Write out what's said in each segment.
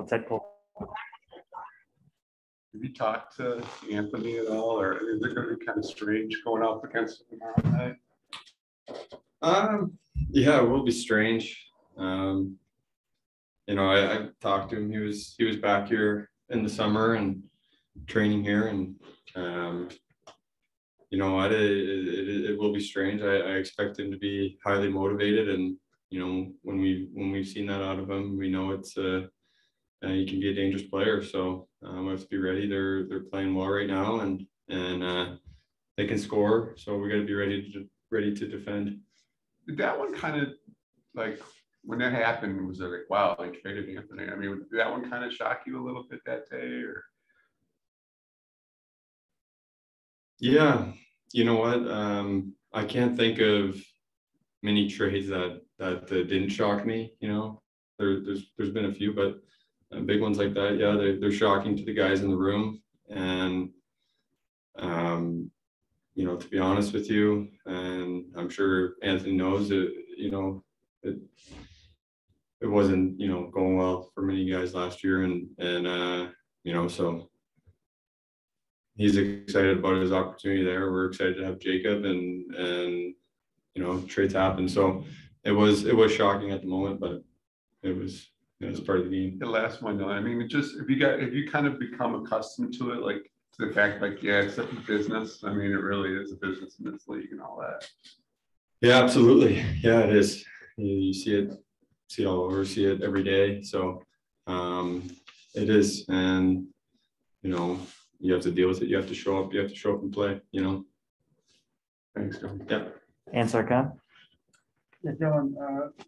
said, Cole. Have you talked to Anthony at all, or is it going to be kind of strange going up against him tomorrow night? Yeah, it will be strange. You know, I talked to him. He was back here in the summer and training here, and you know, it will be strange. I expect him to be highly motivated, and you know, when we've seen that out of him, we know it's he can be a dangerous player. So we have to be ready. They're playing well right now, and they can score. So we got to be ready to defend. Did that one kind of like when that happened? Was it like, wow, they traded Anthony? I mean, did that one kind of shock you a little bit that day, or? Yeah, you know what? I can't think of many trades that didn't shock me. You know, there's been a few, but big ones like that, yeah, they're shocking to the guys in the room. And you know, to be honest with you, and I'm sure Anthony knows it, you know, it wasn't, you know, going well for many guys last year, and you know, so he's excited about his opportunity there. We're excited to have Jacob, and you know, trades happen. So it was shocking at the moment, but it was part of the game. The last one, though, I mean, it just if you kind of become accustomed to it, like to the fact, like, yeah, it's a business. I mean, it really is a business in this league and all that. Yeah, absolutely. Yeah, it is. You see it all over, see it every day. So it is, and you know, you have to deal with it. You have to show up. You have to show up and play. You know. Thanks, John. Yeah. And Sarkhan. Yeah, Dylan,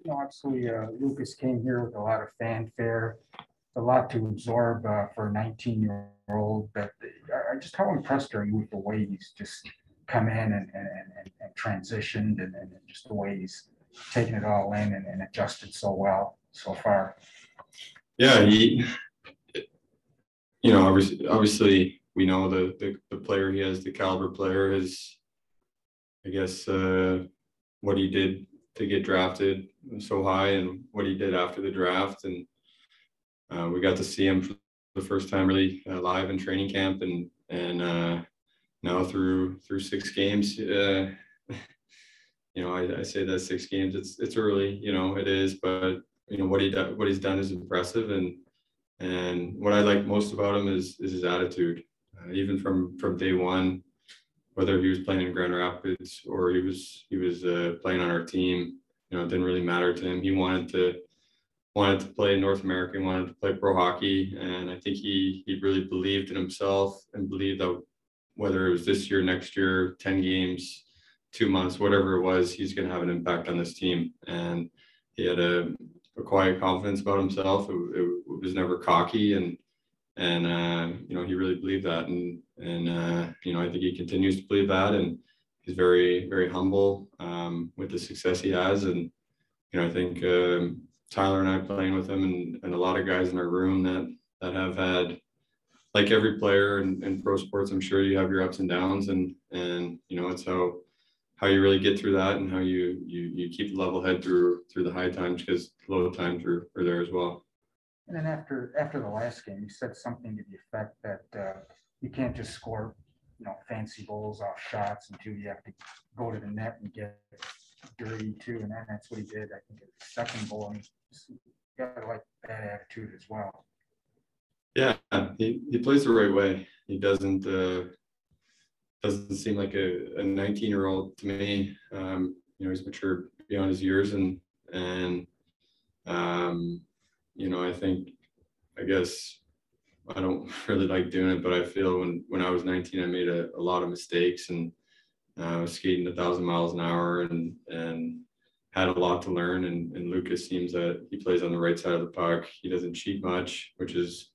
you know, obviously Lucas came here with a lot of fanfare, a lot to absorb for a 19-year-old. But just how impressed are you with the way he's just come in and transitioned, and just the way he's taken it all in and adjusted so well so far? Yeah, you know, obviously we know the player he is, the caliber player is, I guess, what he did to get drafted so high and what he did after the draft. And we got to see him for the first time really live in training camp, and now through 6 games. You know, I say that 6 games, it's early, you know, it is, but you know, what he's done is impressive, and what I like most about him is his attitude. Even from day one, whether he was playing in Grand Rapids or he was playing on our team, you know, it didn't really matter to him. He wanted to play in North America, he wanted to play pro hockey, and I think he really believed in himself and believed that whether it was this year, next year, 10 games, 2 months, whatever it was, he's going to have an impact on this team. And he had a quiet confidence about himself. It was never cocky, and you know, he really believed that, and you know, I think he continues to believe that, and he's very, very humble with the success he has. And you know, I think Tyler and I playing with him, and a lot of guys in our room that have had, like every player in pro sports, I'm sure you have your ups and downs, and you know, it's how you really get through that, and how you keep the level head through the high times, because low times are there as well. And then after the last game, you said something to the effect that you can't just score, you know, fancy goals off shots, until you have to go to the net and get dirty too. And then that's what he did. I think the second goal, and you got to like that attitude as well. Yeah, he plays the right way. He doesn't seem like a 19-year-old to me. You know, he's mature beyond his years, and you know, I guess I don't really like doing it, but I feel when I was 19, I made a lot of mistakes, and I was skating 1,000 miles an hour, and had a lot to learn. And Lucas seems that he plays on the right side of the puck. He doesn't cheat much, which is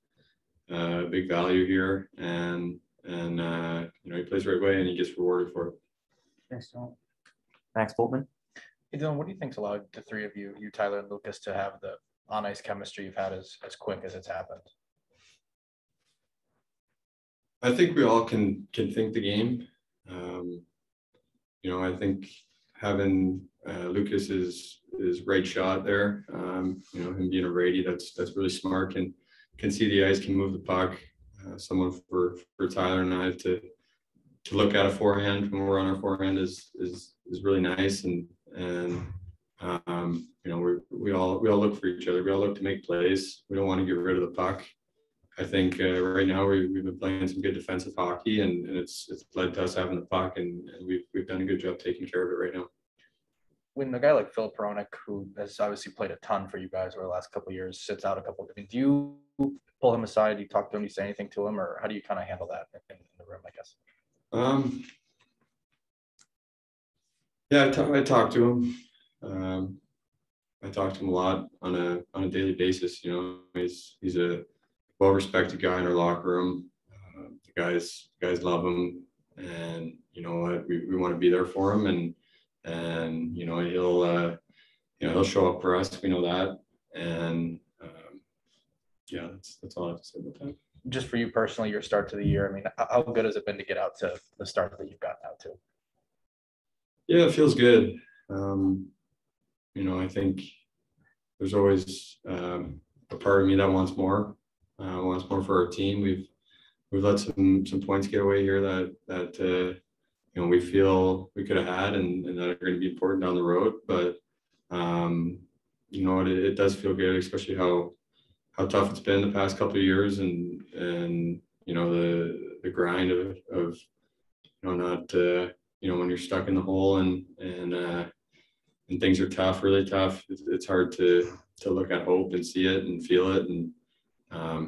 a big value here. And you know, he plays the right way, and he gets rewarded for it. Thanks, Dylan. Max Boltman. Hey, Dylan, what do you think's allowed the three of you, Tyler and Lucas, to have the on-ice chemistry you've had as quick as it's happened? I think we all can think the game. You know, I think having Lucas's right shot there, you know, him being a righty, that's really smart, and can see the ice, can move the puck. Someone for Tyler and I to look at a forehand when we're on our forehand is really nice, and you know, we all look for each other. We all look to make plays. We don't want to get rid of the puck. I think right now we've been playing some good defensive hockey, and it's led to us having the puck, and we've done a good job taking care of it right now. When a guy like Phil Peronic, who has obviously played a ton for you guys over the last couple of years, sits out a couple, I mean, do you pull him aside? Do you talk to him? Do you say anything to him, or how do you kind of handle that in the room, I guess? Yeah, I talk to him. I talk to him a lot on a daily basis. You know, he's a well-respected guy in our locker room. The guys love him, and you know what, we want to be there for him, and you know, he'll show up for us. We know that, and yeah, that's all I have to say about that. Just for you personally, your start to the year, I mean, how good has it been to get out to the start that you've got now to? Yeah, it feels good. You know, I think there's always a part of me that wants more for our team. We've let some points get away here that you know, we feel we could have had, and that are going to be important down the road. But you know, it does feel good, especially how tough it's been the past couple of years, and you know, the grind of you know, not you know, when you're stuck in the hole and things are tough, really tough. It's hard to look at hope and see it and feel it, and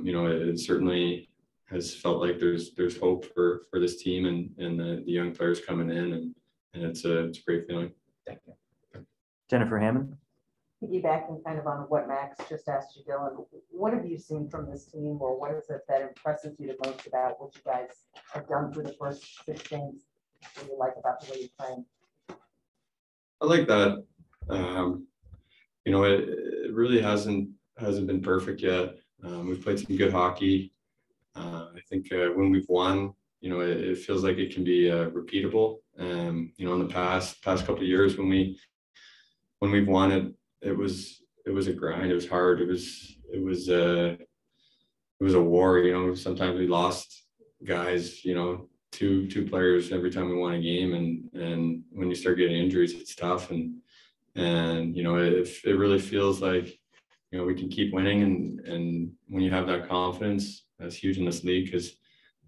you know, it certainly has felt like there's hope for this team and the young players coming in, and it's a great feeling. Thank you. Jennifer Hammond. Piggybacking kind of on what Max just asked you, Dylan, what have you seen from this team, or what is it that impresses you the most about what you guys have done through the first 6 games? What do you like about the way you're playing? I like that. You know, it really hasn't been perfect yet. We've played some good hockey. I think when we've won, you know, it feels like it can be repeatable. You know, in the past couple of years when we've won it was a grind. It was hard. It was a war. You know, sometimes we lost guys, you know, two players every time we won a game, and when you start getting injuries, it's tough, and you know, it really feels like, you know, we can keep winning, and when you have that confidence, that's huge in this league, because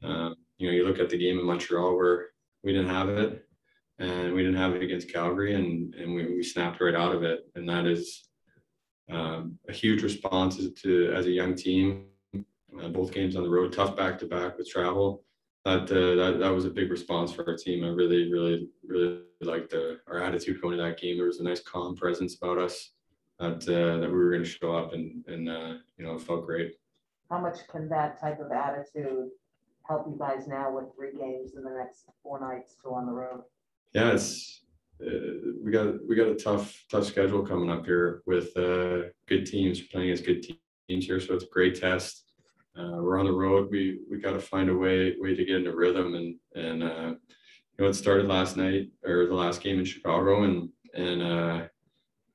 you know, you look at the game in Montreal where we didn't have it, and we didn't have it against Calgary, and we snapped right out of it, and that is a huge response as a young team. Both games on the road, tough back-to-back with travel. That was a big response for our team. I really liked our attitude going to that game. There was a nice calm presence about us that we were going to show up, and you know, it felt great. How much can that type of attitude help you guys now with 3 games in the next 4 nights to on the road? Yeah, it's we got a tough schedule coming up here with good teams. We're playing against good teams here, so it's a great test. We're on the road. We got to find a way to get into rhythm, and you know, it started last night, or the last game in Chicago, and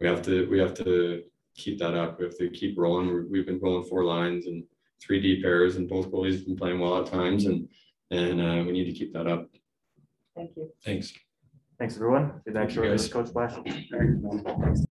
we have to keep that up. We have to keep rolling. We've been rolling 4 lines and 3 deep pairs, and both goalies have been playing well at times, and we need to keep that up. Thank you. Thanks. Thanks, everyone. See you next Thank you, guys. Coach Splash. Thanks.